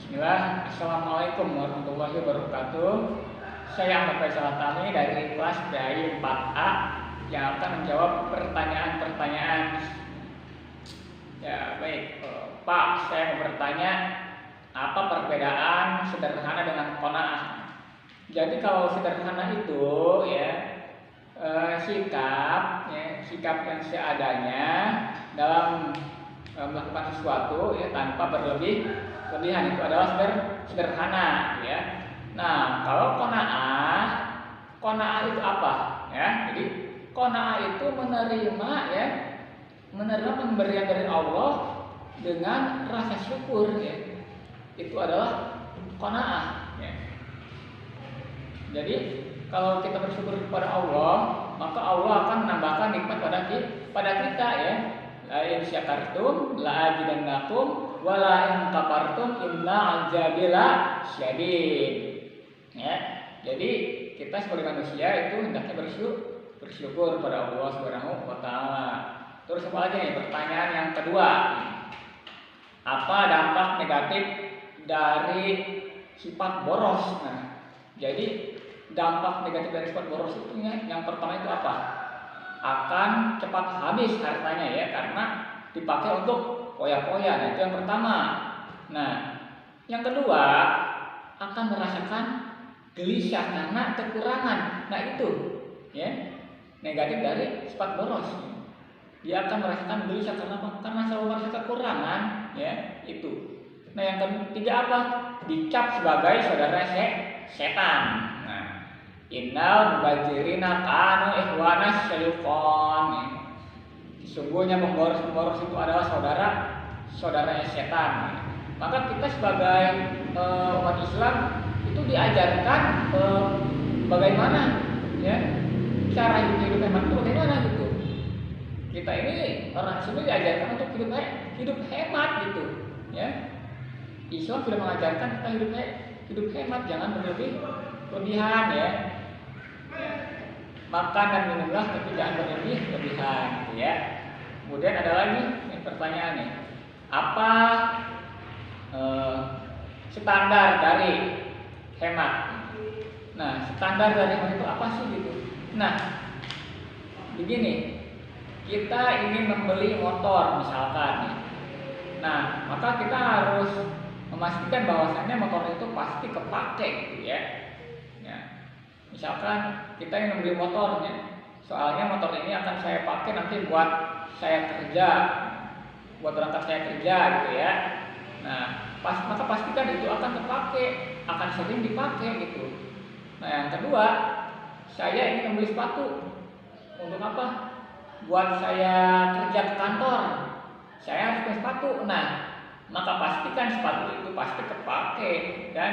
Bismillah, Assalamualaikum warahmatullahi wabarakatuh. Saya Ahmad Faisal Tami dari kelas PAI 4A yang akan menjawab pertanyaan-pertanyaan. Ya baik, Pak, saya mau bertanya, apa perbedaan sederhana dengan qanaah? Jadi kalau sederhana itu ya sikap yang seadanya dalam melakukan sesuatu ya tanpa berlebihan, itu adalah sederhana ya. Nah, kalau qanaah itu apa ya? Jadi qanaah itu menerima pemberian dari Allah dengan rasa syukur ya. Itu adalah qanaah ya. Jadi kalau kita bersyukur kepada Allah, maka Allah akan menambahkan nikmat pada kita ya. La in syakartum la azidannakum wa la in kafartum inna azabi lasyadid. Ya. Jadi kita sebagai manusia itu hendaknya bersyukur pada Allah Subhanahu wa taala. Terus apa lagi nih? Pertanyaan yang kedua. Apa dampak negatif dari sifat boros? Nah, jadi dampak negatif dari sifat boros itu yang pertama itu apa? Akan cepat habis hartanya ya, karena dipakai untuk poya-poya. Nah, itu yang pertama. Nah, yang kedua akan merasakan gelisah karena kekurangan. Nah, itu ya negatif dari sifat boros. Dia akan merasakan gelisah karena apa? Karena selalu merasa kekurangan ya, itu. Nah, yang ketiga apa? Dicap sebagai saudara setan. Nah, innal mubadzirina kanu ikhwanas syaitan. Sesungguhnya pemboros itu adalah saudaranya setan. Maka kita sebagai umat Islam itu diajarkan bagaimana ya cara hidup hemat itu bagaimana gitu. Kita ini orang Islam diajarkan untuk hidup hemat gitu ya. Islam sudah mengajarkan kita hidup hemat, jangan berlebihan ya. Makan dan minumlah tapi jangan berlebihan gitu ya. Kemudian ada lagi pertanyaan nih. Apa standar dari hemat? Nah, standar dari hemat itu apa sih gitu? Nah, begini, kita ingin membeli motor misalkan nih. Nah, maka kita harus memastikan bahwasannya motor itu pasti kepake gitu ya. Misalkan kita ingin membeli motornya, soalnya motor ini akan saya pakai nanti buat saya kerja, buat berangkat saya kerja gitu ya. Nah, maka pastikan itu akan terpakai, akan sering dipakai gitu. Nah, yang kedua, saya ingin membeli sepatu. Untuk apa? Buat saya kerja ke kantor, saya harus punya sepatu. Nah, maka pastikan sepatu itu pasti terpakai dan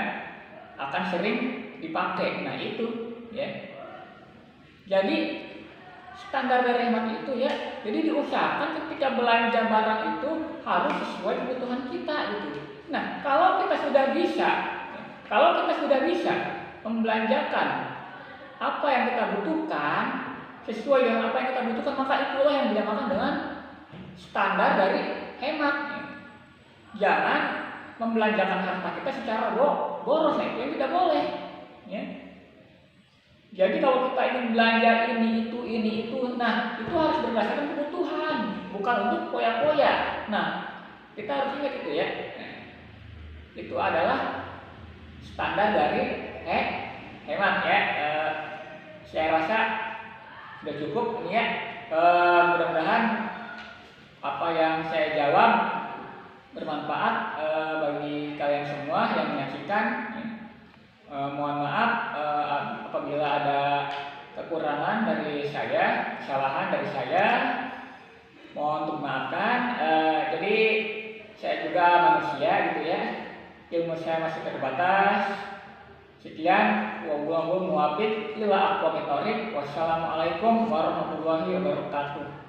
akan sering dipakai. Nah, itu ya. Jadi standar dari hemat itu ya, jadi diusahakan ketika belanja barang itu harus sesuai kebutuhan kita gitu. Nah, kalau kita sudah bisa membelanjakan apa yang kita butuhkan sesuai dengan apa yang kita butuhkan, maka itulah yang dinamakan dengan standar dari hemat. Jangan membelanjakan harta kita secara boros, itu yang tidak boleh ya. Jadi kalau kita ingin belanja ini itu, nah itu harus berdasarkan kebutuhan, bukan untuk poya-poya. Nah, kita harus ingat itu ya. Itu adalah standar dari hemat ya. Saya rasa sudah cukup ini ya. Mudah-mudahan apa yang saya jawab bermanfaat bagi kalian semua yang menyaksikan. Mohon maaf apabila ada kekurangan dari saya, kesalahan dari saya, mohon untuk maafkan. Jadi saya juga manusia gitu ya, ilmu saya masih terbatas. Sekian, wassalamualaikum warahmatullahi wabarakatuh.